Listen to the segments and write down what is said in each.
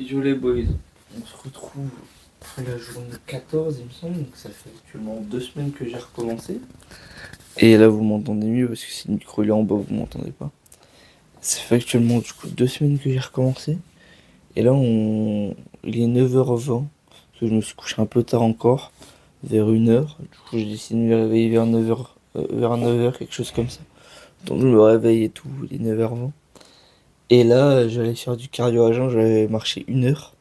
Yo les boys, on se retrouve à la journée 14 il me semble, donc ça fait actuellement 2 semaines que j'ai recommencé. Et là vous m'entendez mieux parce que si le micro il est en bas vous m'entendez pas. Ça fait actuellement du coup 2 semaines que j'ai recommencé. Et là il est 9h20, parce que je me suis couché un peu tard encore, vers 1h. Du coup j'ai décidé de me réveiller vers 9h, vers 9h, quelque chose comme ça. Donc je me réveille et tout, il est 9h20. Et là j'allais faire du cardio à jeun, j'allais marcher 1 heure.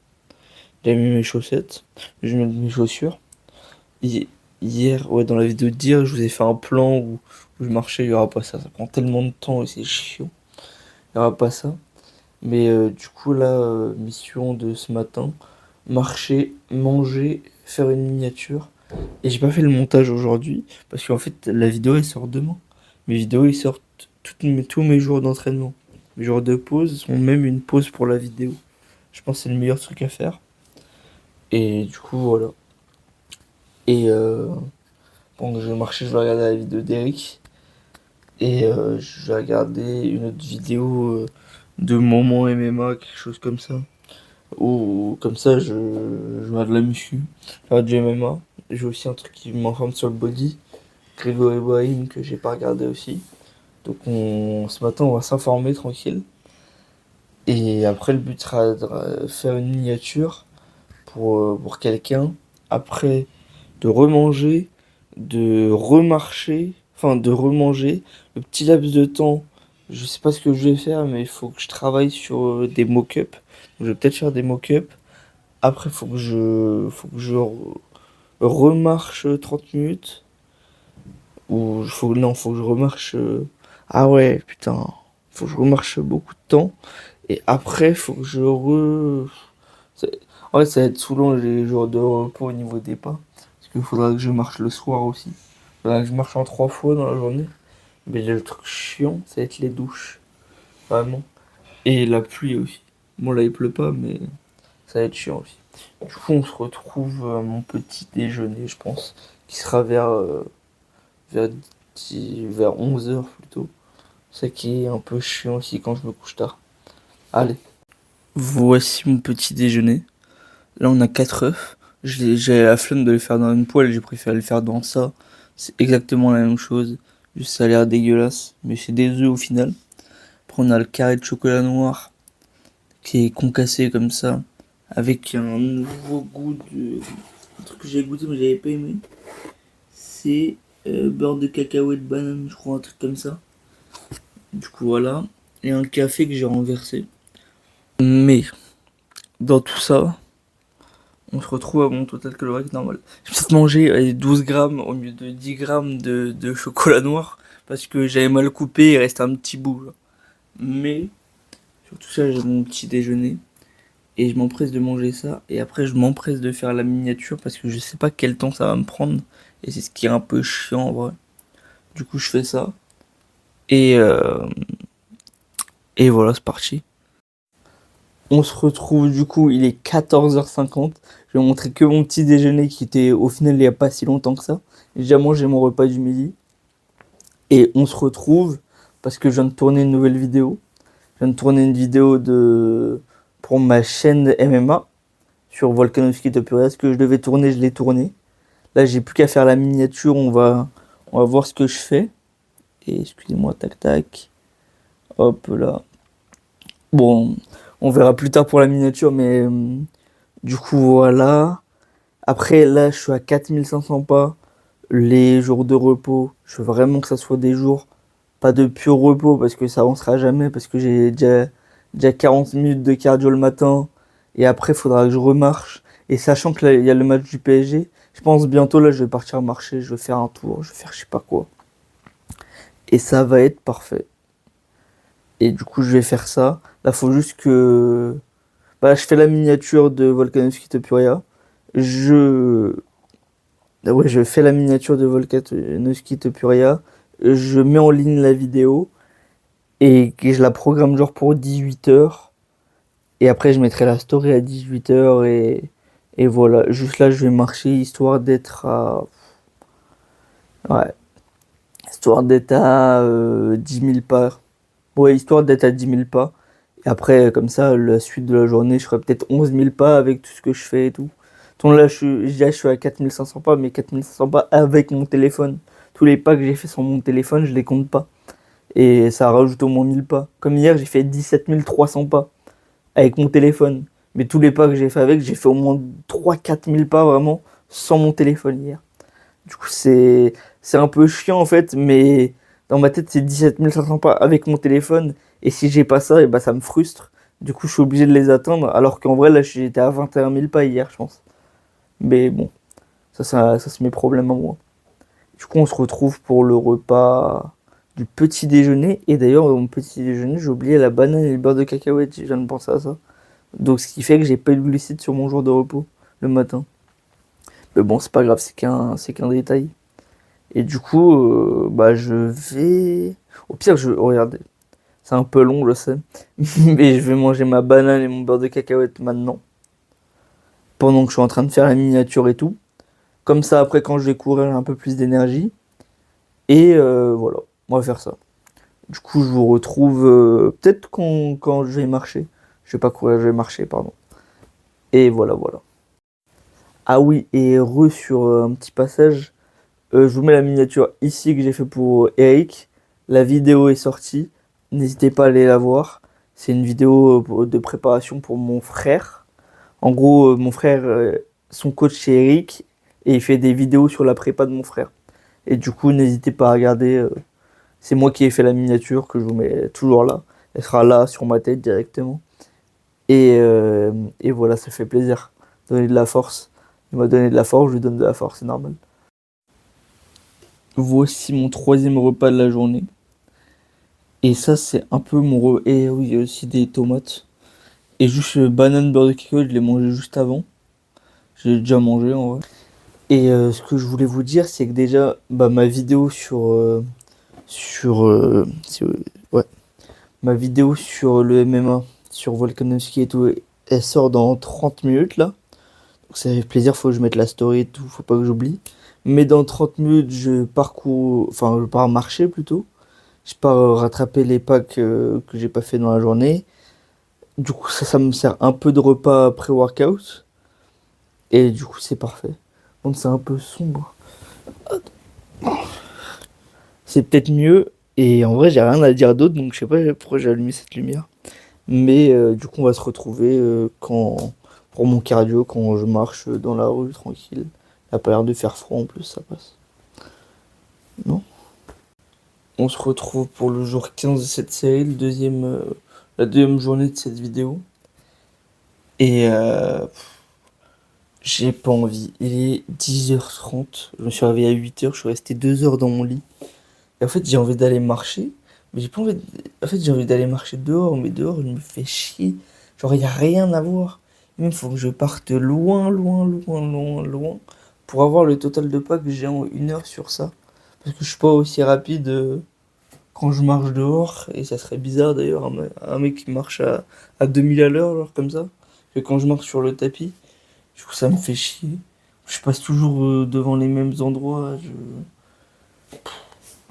J'ai mis mes chaussettes, je mets mes chaussures. Hi- Hier, ouais, dans la vidéo d'hier, je vous ai fait un plan où je marchais, il y aura pas ça. Ça prend tellement de temps et c'est chiant. Il y aura pas ça. Mais du coup, là, mission de ce matin, marcher, manger, faire une miniature. Et j'ai pas fait le montage aujourd'hui, parce qu'en fait, la vidéo, elle sort demain. Mes vidéos, ils sortent tous mes jours d'entraînement. Mes jours de pause sont même une pause pour la vidéo. Je pense que c'est le meilleur truc à faire. Et du coup, voilà. Et pendant que je vais marcher, je vais regarder la vidéo d'Eric. Et je vais regarder une autre vidéo de Moment MMA, quelque chose comme ça. Ou comme ça, je vois de la muscu, je vois du MMA. J'ai aussi un truc qui m'informe sur le body, Grégory Brahim, que j'ai pas regardé aussi. Donc ce matin, on va s'informer tranquille. Et après, le but sera de faire une miniature pour quelqu'un. Après, de remanger, de remarcher, enfin de remanger. Le petit laps de temps, je sais pas ce que je vais faire, mais il faut que je travaille sur des mock-ups. Je vais peut-être faire des mock-ups. Après, faut que je remarche 30 minutes. Non, faut que je remarche. Ah ouais, putain. Faut que je remarche beaucoup de temps. Et après, faut que c'est- En fait, ça va être saoulant les jours de repos au niveau des pas. Parce qu'il faudra que je marche le soir aussi. Faudra que je marche en 3 fois dans la journée. Mais le truc chiant, ça va être les douches. Vraiment. Et la pluie aussi. Bon, là, il pleut pas, mais ça va être chiant aussi. Du coup, on se retrouve à mon petit déjeuner, je pense. Qui sera vers, vers 11h plutôt. Ça qui est un peu chiant aussi quand je me couche tard. Allez. Voici mon petit déjeuner. Là, on a 4 œufs. J'ai la flemme de les faire dans une poêle, j'ai préféré le faire dans ça. C'est exactement la même chose. Juste ça a l'air dégueulasse, mais c'est des œufs au final. Après, on a le carré de chocolat noir qui est concassé comme ça, avec un nouveau goût de. Un truc que j'ai goûté mais j'avais pas aimé. C'est beurre de cacahuète banane, je crois, un truc comme ça. Du coup, voilà. Et un café que j'ai renversé. Mais, dans tout ça, on se retrouve à mon total calorique normal. J'ai peut-être mangé 12 grammes au lieu de 10 grammes de chocolat noir parce que j'avais mal coupé, il reste un petit bout là. Mais sur tout ça, j'ai mon petit déjeuner et je m'empresse de manger ça. Et après, je m'empresse de faire la miniature parce que je sais pas quel temps ça va me prendre. Et c'est ce qui est un peu chiant en vrai. Du coup, je fais ça. Et, euh, et voilà, c'est parti. On se retrouve du coup, il est 14h50. Je vais montrer que mon petit déjeuner qui était au final il n'y a pas si longtemps que ça. J'ai déjà mangé mon repas du midi. Et on se retrouve parce que je viens de tourner une nouvelle vidéo. Je viens de tourner une vidéo pour ma chaîne MMA sur Volkanovski Topuria. Ce que je devais tourner, je l'ai tourné. Là, j'ai plus qu'à faire la miniature. On va voir ce que je fais. Et excusez-moi, tac tac. Hop là. Bon, on verra plus tard pour la miniature, mais du coup, voilà. Après, là, je suis à 4500 pas. Les jours de repos, je veux vraiment que ça soit des jours, pas de pur repos, parce que ça avancera jamais, parce que j'ai déjà 40 minutes de cardio le matin, et après, il faudra que je remarche. Et sachant que là, il y a le match du PSG, je pense bientôt, là, je vais partir marcher, je vais faire un tour, je vais faire je sais pas quoi. Et ça va être parfait. Et du coup, je vais faire ça. Là, faut juste que... Bah, je fais la miniature de Volkanovski Topuria. Je Ah ouais, je fais la miniature de Volkanovski Topuria, je mets en ligne la vidéo et que je la programme genre pour 18h. Et après, je mettrai la story à 18h et voilà. Juste là, je vais marcher histoire d'être à. Ouais, histoire d'être à 10 000 pas. Ouais, histoire d'être à 10 000 pas. Et après, comme ça, la suite de la journée, je ferai peut-être 11 000 pas avec tout ce que je fais et tout. Donc là, je suis à 4 500 pas, mais 4 500 pas avec mon téléphone. Tous les pas que j'ai fait sur mon téléphone, je les compte pas. Et ça rajoute au moins 1000 pas. Comme hier, j'ai fait 17 300 pas avec mon téléphone. Mais tous les pas que j'ai fait avec, j'ai fait au moins 3 4 000 pas vraiment sans mon téléphone hier. Du coup, c'est un peu chiant en fait, mais dans ma tête, c'est 17 500 pas avec mon téléphone. Et si j'ai pas ça, et bah, ça me frustre. Du coup, je suis obligé de les atteindre. Alors qu'en vrai, là, j'étais à 21 000 pas hier, je pense. Mais bon, ça c'est mes problèmes à moi. Du coup, on se retrouve pour le repas du petit déjeuner. Et d'ailleurs, dans mon petit déjeuner, j'ai oublié la banane et le beurre de cacahuète. Je viens de penser à ça. Donc, ce qui fait que j'ai pas eu de glucides sur mon jour de repos le matin. Mais bon, c'est pas grave, c'est qu'un détail. Et du coup, bah, je vais. Au pire, regardez, c'est un peu long, je sais. Mais je vais manger ma banane et mon beurre de cacahuète maintenant. Pendant que je suis en train de faire la miniature et tout. Comme ça, après, quand je vais courir, j'ai un peu plus d'énergie. Et voilà, on va faire ça. Du coup, je vous retrouve peut-être quand je vais marcher. Je vais pas courir, je vais marcher, pardon. Et voilà, voilà. Ah oui, et sur un petit passage, je vous mets la miniature ici que j'ai fait pour Eric. La vidéo est sortie. N'hésitez pas à aller la voir. C'est une vidéo de préparation pour mon frère. En gros, mon frère, son coach c'est Eric et il fait des vidéos sur la prépa de mon frère. Et du coup, n'hésitez pas à regarder. C'est moi qui ai fait la miniature que je vous mets toujours là. Elle sera là sur ma tête directement. Et, euh, et voilà, ça fait plaisir. Donner de la force. Il m'a donné de la force, je lui donne de la force, c'est normal. Voici mon troisième repas de la journée. Et ça, c'est un peu mon repas. Et oui, il y a aussi des tomates. Et juste banane beurre de cacahuète, je l'ai mangé juste avant. J'ai déjà mangé en vrai. Et ce que je voulais vous dire, c'est que déjà, bah, ma vidéo sur ouais, ma vidéo sur le MMA, sur Volkanovski et tout, elle sort dans 30 minutes là. Donc ça fait plaisir, faut que je mette la story et tout, faut pas que j'oublie. Mais dans 30 minutes, je pars marcher plutôt. Je pars rattraper les packs que j'ai pas fait dans la journée. Du coup, ça me sert un peu de repas pré-workout. Et du coup, c'est parfait. Donc, c'est un peu sombre. C'est peut-être mieux. Et en vrai, j'ai rien à dire d'autre. Donc, je sais pas pourquoi j'ai allumé cette lumière. Mais du coup, on va se retrouver pour mon cardio quand je marche dans la rue tranquille. Il a pas l'air de faire froid en plus, ça passe. Non? On se retrouve pour le jour 15 de cette série, la deuxième journée de cette vidéo. Et j'ai pas envie. Il est 10h30. Je me suis réveillé à 8h. Je suis resté 2 heures dans mon lit. Et en fait, j'ai envie d'aller marcher. Mais j'ai pas envie. En fait, j'ai envie d'aller marcher dehors. Mais dehors, il me fait chier. Genre, il y a rien à voir. Même, il faut que je parte loin, loin, loin, loin, loin. Pour avoir le total de pas que j'ai en 1 heure sur ça. Parce que je suis pas aussi rapide quand je marche dehors. Et ça serait bizarre d'ailleurs, un mec qui marche à 2000 à l'heure, genre comme ça. Que quand je marche sur le tapis. Du coup, ça me fait chier. Je passe toujours devant les mêmes endroits.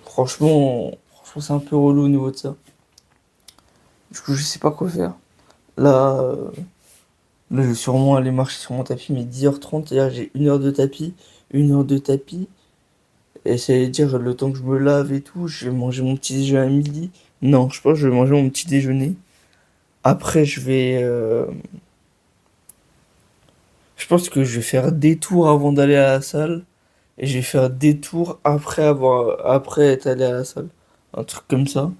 Franchement, c'est un peu relou au niveau de ça. Du coup, je sais pas quoi faire. Là, là, je vais sûrement aller marcher sur mon tapis, mais 10h30, c'est-à-dire j'ai 1 heure de tapis, 1 heure de tapis. Et ça veut dire le temps que je me lave et tout, je vais manger mon petit déjeuner à midi. Non, je pense que je vais manger mon petit déjeuner. Après, je pense que je vais faire des tours avant d'aller à la salle. Et je vais faire des tours après être allé à la salle. Un truc comme ça.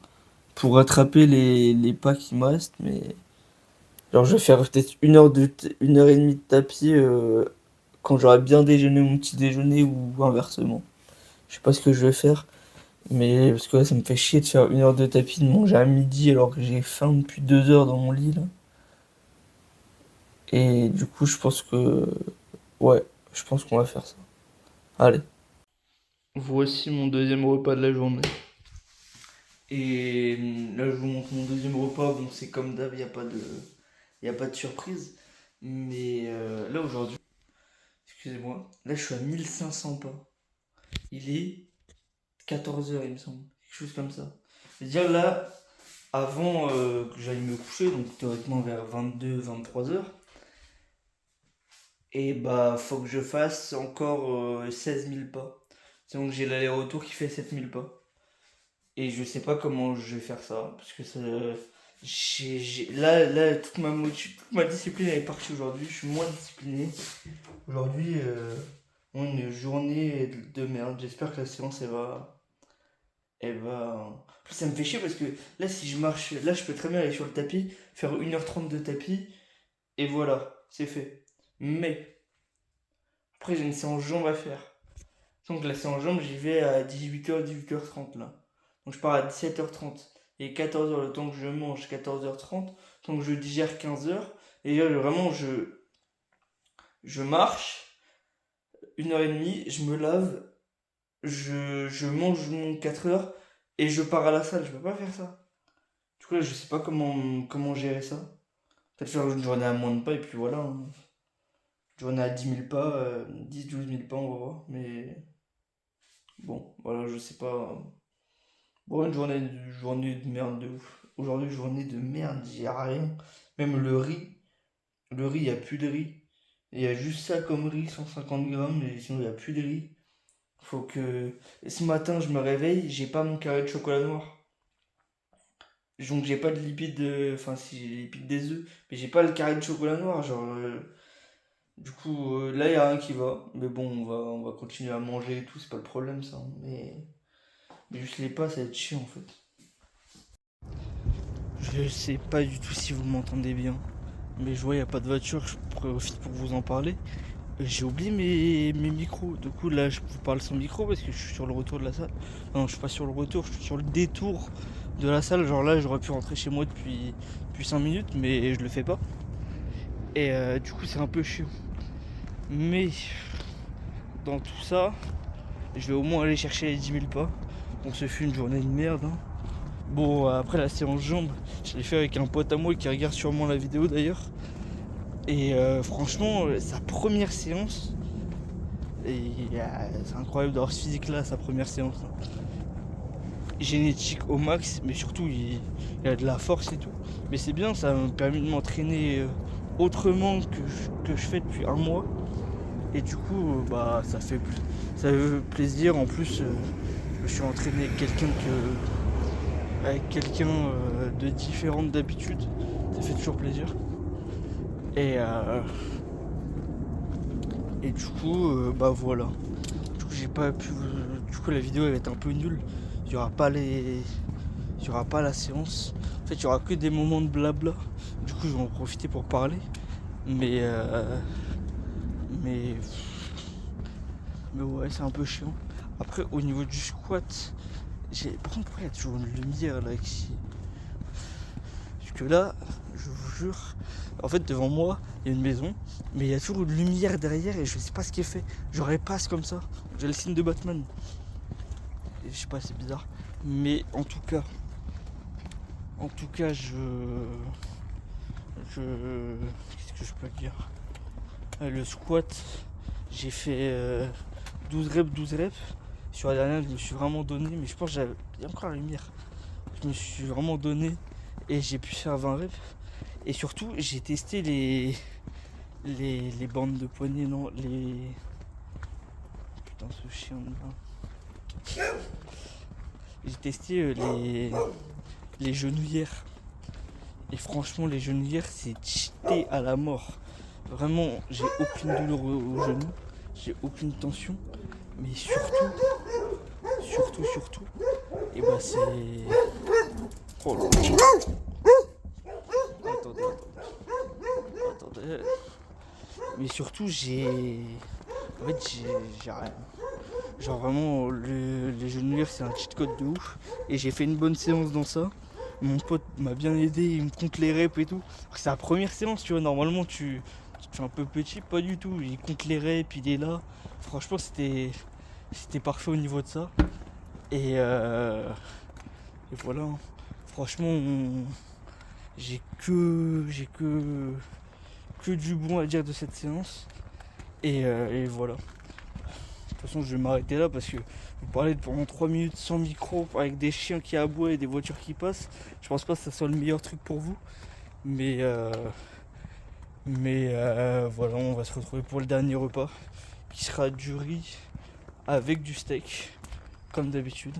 Pour rattraper les pas qui me restent. Mais genre, je vais faire peut-être 1 heure et demie de tapis quand j'aurai bien déjeuné mon petit déjeuner ou inversement. Je sais pas ce que je vais faire. Mais parce que là, ça me fait chier de faire 1 heure de tapis, de manger à midi alors que j'ai faim depuis 2 heures dans mon lit là. Et du coup, je pense que. Ouais, je pense qu'on va faire ça. Allez. Voici mon deuxième repas de la journée. Et là, je vous montre mon deuxième repas. Bon, c'est comme d'hab, y a pas de surprise. Mais là, aujourd'hui, excusez-moi, là, je suis à 1500 pas. Il est 14 heures il me semble. Quelque chose comme ça. C'est-à-dire là, avant que j'aille me coucher, donc théoriquement vers 22-23 heures. Et bah, faut que je fasse encore 16 000 pas. Donc j'ai l'aller-retour qui fait 7 000 pas. Et je sais pas comment je vais faire ça. Parce que ça. Là, toute ma discipline elle est partie aujourd'hui. Je suis moins discipliné. Aujourd'hui, une journée de merde. J'espère que la séance elle va. En plus, ça me fait chier parce que là, si je marche, là, je peux très bien aller sur le tapis, faire 1h30 de tapis, et voilà, c'est fait. Mais après, j'ai une séance jambes à faire. Donc la séance jambes, j'y vais à 18h, 18h30 là. Donc je pars à 17h30. Et 14h, le temps que je mange, 14h30. Donc je digère 15h. Et là, vraiment, je marche 1h30, je me lave, je mange mon 4h et je pars à la salle. Je peux pas faire ça. Du coup, là, je sais pas comment gérer ça. Peut-être faire une journée à moins de pas et puis voilà, hein. Une journée à 10 000 pas, 10-12 000 pas, on va voir. Mais bon, voilà, je sais pas. Bon, une journée de merde de ouf. Aujourd'hui, journée de merde, j'y a rien. Même le riz, il n'y a plus de riz. Il y a juste ça comme riz, 150 grammes, et sinon il n'y a plus de riz. Faut que. Ce matin, je me réveille, j'ai pas mon carré de chocolat noir. Donc j'ai pas de lipides, enfin si j'ai les lipides des œufs, mais j'ai pas le carré de chocolat noir. Genre, du coup, là, il y a rien qui va. Mais bon, on va continuer à manger et tout, c'est pas le problème ça. Mais juste les pas, ça va être chiant en fait. Je sais pas du tout si vous m'entendez bien. Mais je vois, il n'y a pas de voiture, je profite pour vous en parler. J'ai oublié mes micros. Du coup, là, je vous parle sans micro parce que je suis sur le retour de la salle. Non, je suis pas sur le retour, je suis sur le détour de la salle. Genre là, j'aurais pu rentrer chez moi depuis 5 minutes, mais je le fais pas. Et du coup, c'est un peu chiant. Mais dans tout ça, je vais au moins aller chercher les 10 000 pas. On se fait une journée de merde, hein. Bon, après la séance jambes, je l'ai fait avec un pote à moi qui regarde sûrement la vidéo d'ailleurs. Et franchement, sa première séance, et c'est incroyable d'avoir ce physique là, sa première séance, hein. Génétique au max, mais surtout il a de la force et tout. Mais c'est bien, ça m'a permis de m'entraîner autrement que je fais depuis un mois. Et du coup, bah ça fait plaisir. En plus, je me suis entraîné avec quelqu'un de différent d'habitude. Ça fait toujours plaisir. Et, et du coup, bah voilà. Du coup, j'ai pas pu. Du coup, la vidéo elle va être un peu nulle. Il y aura pas il y aura pas la séance. En fait, il y aura que des moments de blabla. Du coup, je vais en profiter pour parler. Mais mais mais ouais, c'est un peu chiant. Après, au niveau du squat, par contre, pourquoi il y a toujours une lumière là qui. Parce que là, je vous jure, en fait, devant moi, il y a une maison, mais il y a toujours une lumière derrière et je sais pas ce qui est fait. J'aurais passe comme ça. J'ai le signe de Batman. Et je sais pas, c'est bizarre. Mais en tout cas, qu'est-ce que je peux dire? Le squat, j'ai fait 12 reps, 12 reps. Sur la dernière, je me suis vraiment donné, mais je pense qu'il y a encore la lumière. Je me suis vraiment donné et j'ai pu faire 20 reps. Et surtout, j'ai testé les bandes de poignets, non, Putain, ce chien de là. J'ai testé les genouillères. Et franchement, les genouillères, c'est cheaté à la mort. Vraiment, j'ai aucune douleur au genou, j'ai aucune tension. Mais surtout, et bah c'est. Oh là là. Attendez. Mais surtout, En fait, j'ai rien. Genre vraiment, les genouillères, c'est un cheat code de ouf. Et j'ai fait une bonne séance dans ça. Mon pote m'a bien aidé, il me compte les reps et tout. C'est la première séance, tu vois. Normalement, tu te fais un peu petit, pas du tout. Il compte les reps, il est là. Franchement, c'était parfait au niveau de ça. Et voilà. Franchement, j'ai que du bon à dire de cette séance. Et voilà. toute façon, je vais m'arrêter là parce que vous parlez pendant 3 minutes sans micro, avec des chiens qui aboient et des voitures qui passent. Je pense pas que ça soit le meilleur truc pour vous. Mais, voilà, on va se retrouver pour le dernier repas qui sera du riz avec du steak, comme d'habitude.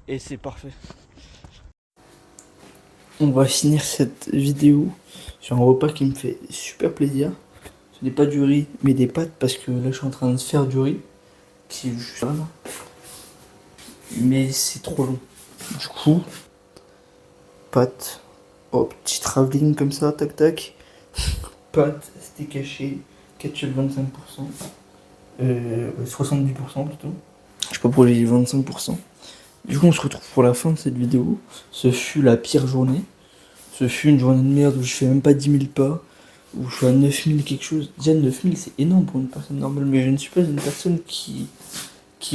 Et c'est parfait. On va finir cette vidéo sur un repas qui me fait super plaisir. Ce n'est pas du riz, mais des pâtes, parce que là je suis en train de faire du riz, qui est juste là. Mais c'est trop long. Du coup, pâtes, oh, petit travelling comme ça, tac tac. Pâtes, steak haché, ketchup 25%, 70% plutôt. Je sais pas pourquoi j'ai dit 25%. Du coup, on se retrouve pour la fin de cette vidéo. Ce fut la pire journée. Ce fut une journée de merde où je fais même pas 10 000 pas, où je suis à 9 000 quelque chose. Déjà 9 000 c'est énorme pour une personne normale, mais je ne suis pas une personne qui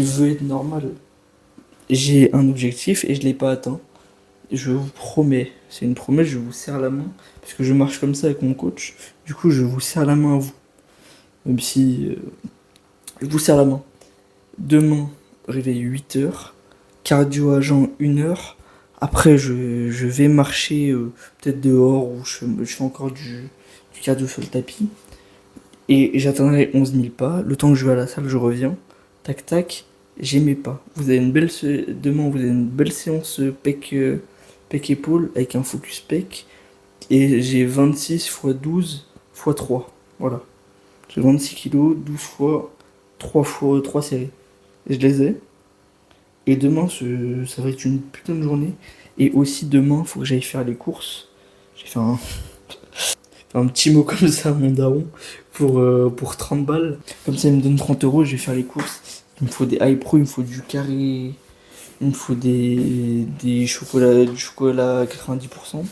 veut être normale. J'ai un objectif et je l'ai pas atteint. Je vous promets, c'est une promesse, je vous serre la main, parce que je marche comme ça avec mon coach. Du coup, je vous serre la main à vous. Même si je vous serre la main. Demain, réveil 8 h, cardio à jeun 1 h. Après, je vais marcher peut-être dehors ou je fais encore du cardio sur le tapis. Et j'atteindrai 11 000 pas. Le temps que je vais à la salle, je reviens. Tac tac, j'ai mes pas. Demain, vous avez une belle séance pec épaule avec un focus pec. Et j'ai 26 x 12 x 3. Voilà. J'ai 26 kilos, 12 fois 3 fois 3 séries. Et je les ai. Et demain, ça va être une putain de journée. Et aussi demain, faut que j'aille faire les courses. J'ai fait un petit mot comme ça à mon daron pour 30 balles. Comme ça, il me donne 30 €, je vais faire les courses. Il me faut des iPro, il me faut du carré, il me faut du chocolat à 90%.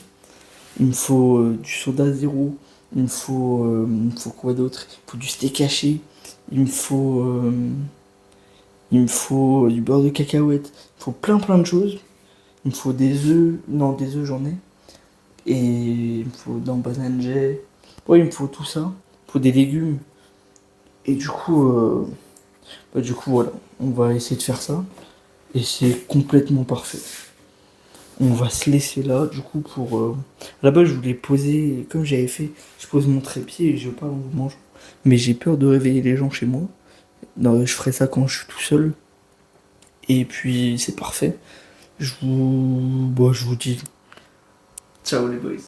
Il me faut du soda zéro. Il me faut quoi d'autre? Il me faut du steak haché. Il me faut, euh, il me faut du beurre de cacahuète. Il me faut plein de choses. Il me faut des œufs. Non, des œufs, j'en ai. Et il me faut dans banane jet. Ouais, il me faut tout ça. Il me faut des légumes. Et du coup, voilà. On va essayer de faire ça. Et c'est complètement parfait. On va se laisser là, du coup, pour... Là-bas, je voulais poser, comme j'avais fait, je pose mon trépied et je parle en vous mangeant. Mais j'ai peur de réveiller les gens chez moi. Non, je ferai ça quand je suis tout seul. Et puis, c'est parfait. Je vous dis ciao les boys.